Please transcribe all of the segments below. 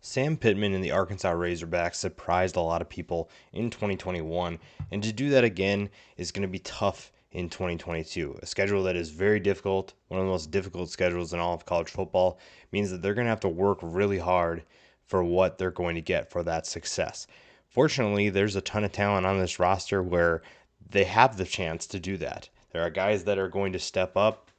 Sam Pittman and the Arkansas Razorbacks surprised a lot of people in 2021, and to do that again is going to be tough in 2022. A schedule that is very difficult, one of the most difficult schedules in all of college football, means that they're going to have to work really hard for what they're going to get for that success. Fortunately, there's a ton of talent on this roster where they have the chance to do that. There are guys that are going to step up,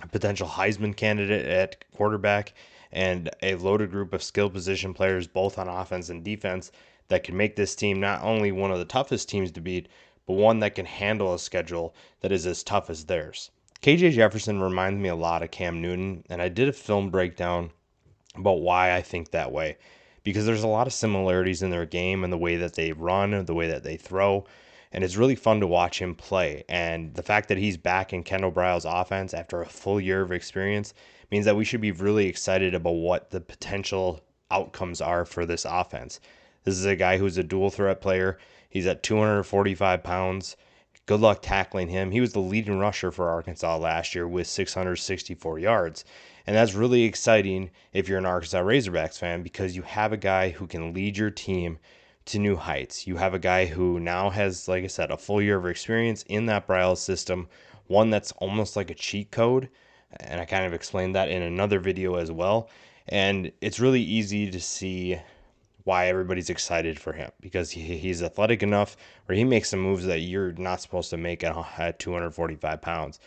a potential Heisman candidate at quarterback, and a loaded group of skill position players, both on offense and defense, that can make this team not only one of the toughest teams to beat, but one that can handle a schedule that is as tough as theirs. KJ Jefferson reminds me a lot of Cam Newton, and I did a film breakdown about why I think that way. Because there's a lot of similarities in their game and the way that they run, the way that they throw, and it's really fun to watch him play. And the fact that he's back in Kendall Briles' offense after a full year of experience means that we should be really excited about what the potential outcomes are for this offense. This is a guy who's a dual threat player. He's at 245 pounds. Good luck tackling him. He was the leading rusher for Arkansas last year with 664 yards. And that's really exciting if you're an Arkansas Razorbacks fan, because you have a guy who can lead your team to new heights. You have a guy who now has, like I said, a full year of experience in that Briles system, one that's almost like a cheat code. And I kind of explained that in another video as well. And it's really easy to see why everybody's excited for him, because he's athletic enough where he makes some moves that you're not supposed to make at 245 pounds.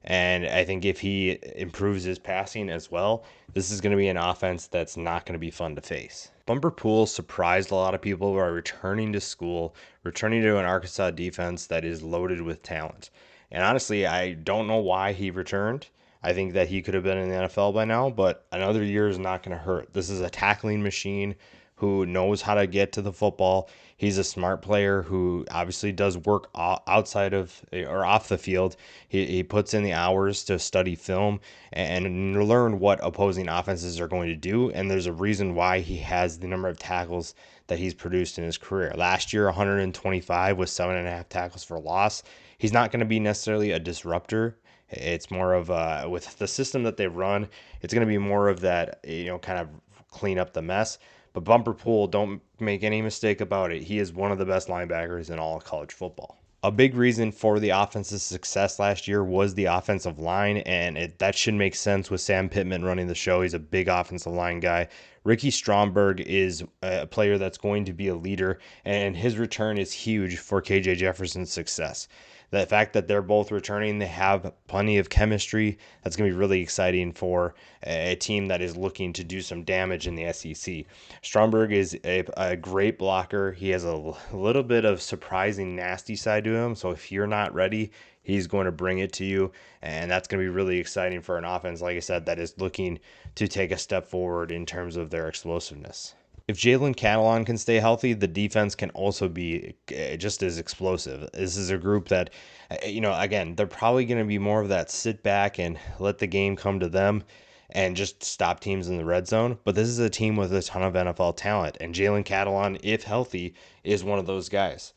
And I think if he improves his passing as well, this is going to be an offense that's not going to be fun to face. Bumper Pool surprised a lot of people by returning to school, returning to an Arkansas defense that is loaded with talent. And honestly, I don't know why he returned. I think that he could have been in the NFL by now, but another year is not going to hurt. This is a tackling machine who knows how to get to the football. He's a smart player who obviously does work outside of or off the field. He puts in the hours to study film and learn what opposing offenses are going to do. And there's a reason why he has the number of tackles that he's produced in his career. Last year, 125 with 7.5 tackles for loss. He's not going to be necessarily a disruptor. It's more of with the system that they run, it's going to be more of that, kind of clean up the mess. But Bumper Pool, don't make any mistake about it, he is one of the best linebackers in all of college football. A big reason for the offense's success last year was the offensive line, and that should make sense with Sam Pittman running the show. He's a big offensive line guy. Ricky Stromberg is a player that's going to be a leader, and his return is huge for KJ Jefferson's success. The fact that they're both returning, they have plenty of chemistry. That's going to be really exciting for a team that is looking to do some damage in the SEC. Stromberg is a great blocker. He has a little bit of surprising nasty side to him. So if you're not ready, he's going to bring it to you. And that's going to be really exciting for an offense, like I said, that is looking to take a step forward in terms of their explosiveness. If Jalen Catalon can stay healthy, the defense can also be just as explosive. This is a group that, again, they're probably going to be more of that sit back and let the game come to them and just stop teams in the red zone. But this is a team with a ton of NFL talent, and Jalen Catalon, if healthy, is one of those guys.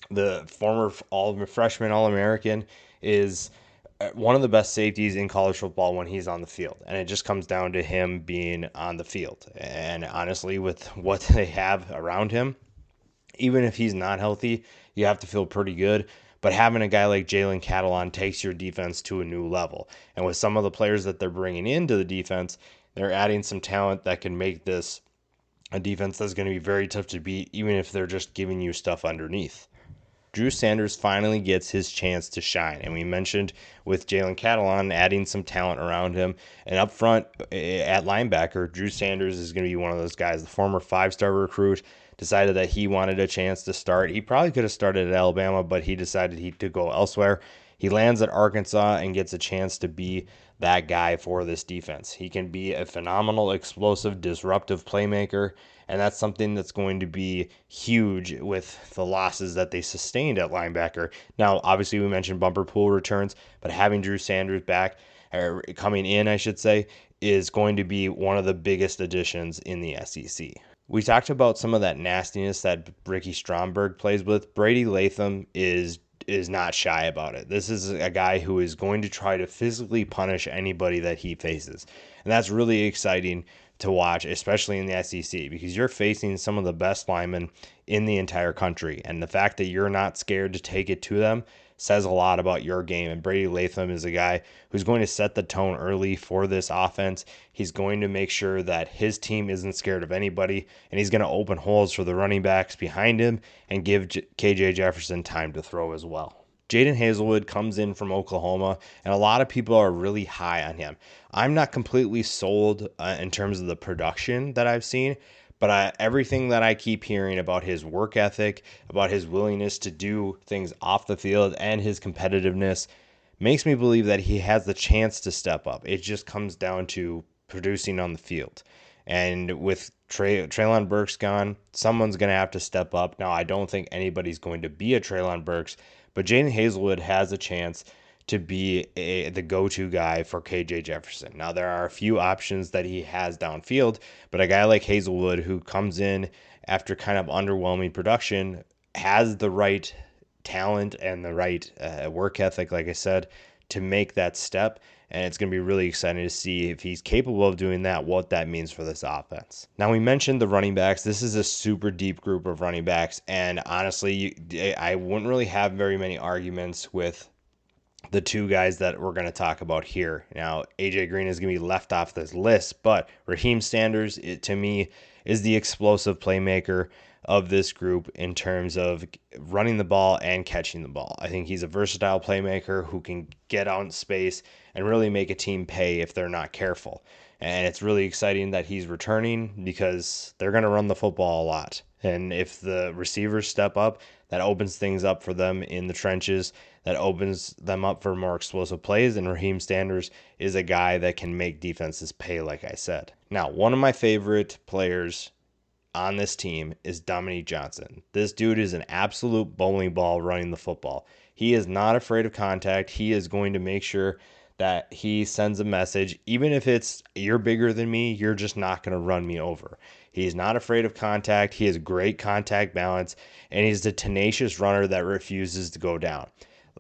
The former freshman All-American is one of the best safeties in college football when he's on the field. And it just comes down to him being on the field. And honestly, with what they have around him, even if he's not healthy, you have to feel pretty good. But having a guy like Jalen Catalon takes your defense to a new level. And with some of the players that they're bringing into the defense, they're adding some talent that can make this a defense that's going to be very tough to beat, even if they're just giving you stuff underneath. Drew Sanders finally gets his chance to shine. And we mentioned with Jalen Catalon adding some talent around him. And up front at linebacker, Drew Sanders is going to be one of those guys. The former 5-star recruit decided that he wanted a chance to start. He probably could have started at Alabama, but he decided to go elsewhere. He lands at Arkansas and gets a chance to be that guy for this defense. He can be a phenomenal, explosive, disruptive playmaker, and that's something that's going to be huge with the losses that they sustained at linebacker. Now, obviously, we mentioned Bumper Pool returns, but having Drew Sanders back, or coming in, I should say, is going to be one of the biggest additions in the SEC. We talked about some of that nastiness that Ricky Stromberg plays with. Brady Latham is not shy about it. This is a guy who is going to try to physically punish anybody that he faces. And that's really exciting to watch, especially in the SEC, because you're facing some of the best linemen in the entire country. And the fact that you're not scared to take it to them says a lot about your game. And Brady Latham is a guy who's going to set the tone early for this offense. He's going to make sure that his team isn't scared of anybody, and he's going to open holes for the running backs behind him and give KJ Jefferson time to throw as well. Jadon Haselwood comes in from Oklahoma, and a lot of people are really high on him. I'm not completely sold in terms of the production that I've seen, but everything that I keep hearing about his work ethic, about his willingness to do things off the field, and his competitiveness makes me believe that he has the chance to step up. It just comes down to producing on the field. And with Treylon Burks gone, someone's going to have to step up. Now, I don't think anybody's going to be a Treylon Burks, but Jadon Haselwood has a chance to be the go-to guy for KJ Jefferson. Now, there are a few options that he has downfield, but a guy like Haselwood, who comes in after kind of underwhelming production, has the right talent and the right work ethic, like I said, to make that step. And it's going to be really exciting to see if he's capable of doing that, what that means for this offense. Now, we mentioned the running backs. This is a super deep group of running backs. And honestly, I wouldn't really have very many arguments with the two guys that we're going to talk about here. Now, AJ Green is going to be left off this list, but Raheim Sanders, to me, is the explosive playmaker of this group in terms of running the ball and catching the ball. I think he's a versatile playmaker who can get out in space and really make a team pay if they're not careful. And it's really exciting that he's returning because they're going to run the football a lot. And if the receivers step up, that opens things up for them in the trenches. That opens them up for more explosive plays. And Raheim Sanders is a guy that can make defenses pay, like I said. Now, one of my favorite players on this team is Dominique Johnson. This dude is an absolute bowling ball running the football. He is not afraid of contact. He is going to make sure that he sends a message, even if it's, you're bigger than me, you're just not going to run me over. He's not afraid of contact. He has great contact balance, and he's a tenacious runner that refuses to go down.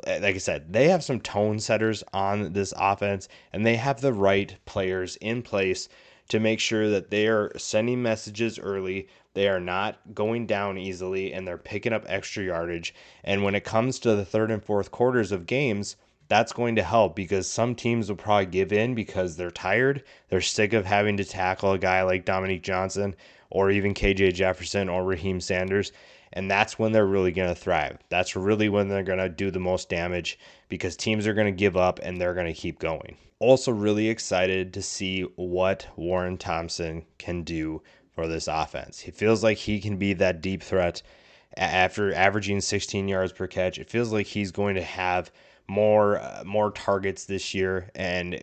Like I said, they have some tone setters on this offense, and they have the right players in place to make sure that they are sending messages early, they are not going down easily, and they're picking up extra yardage. And when it comes to the third and fourth quarters of games, that's going to help because some teams will probably give in because they're tired. They're sick of having to tackle a guy like Dominique Johnson or even KJ Jefferson or Raheim Sanders. And that's when they're really going to thrive. That's really when they're going to do the most damage because teams are going to give up and they're going to keep going. Also really excited to see what Warren Thompson can do for this offense. He feels like he can be that deep threat after averaging 16 yards per catch. It feels like he's going to have more targets this year and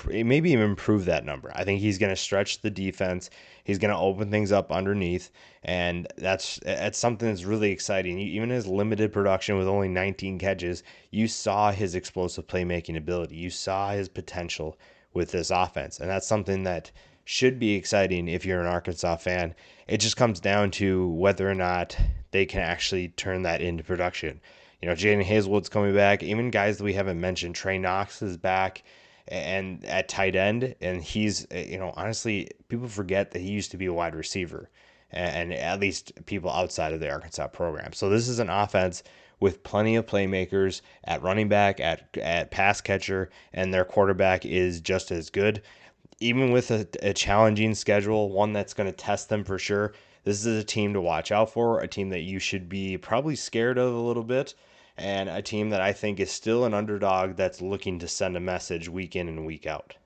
maybe even improve that number. I think he's going to stretch the defense. He's going to open things up underneath, and that's something that's really exciting. Even his limited production with only 19 catches, you saw his explosive playmaking ability. You saw his potential with this offense, and that's something that should be exciting if you're an Arkansas fan. It just comes down to whether or not they can actually turn that into production. You know, Jadon Haselwood's coming back. Even guys that we haven't mentioned, Trey Knox is back and at tight end. And he's, honestly, people forget that he used to be a wide receiver, and at least people outside of the Arkansas program. So this is an offense with plenty of playmakers at running back, at pass catcher, and their quarterback is just as good. Even with a challenging schedule, one that's going to test them for sure, this is a team to watch out for, a team that you should be probably scared of a little bit, and a team that I think is still an underdog that's looking to send a message week in and week out.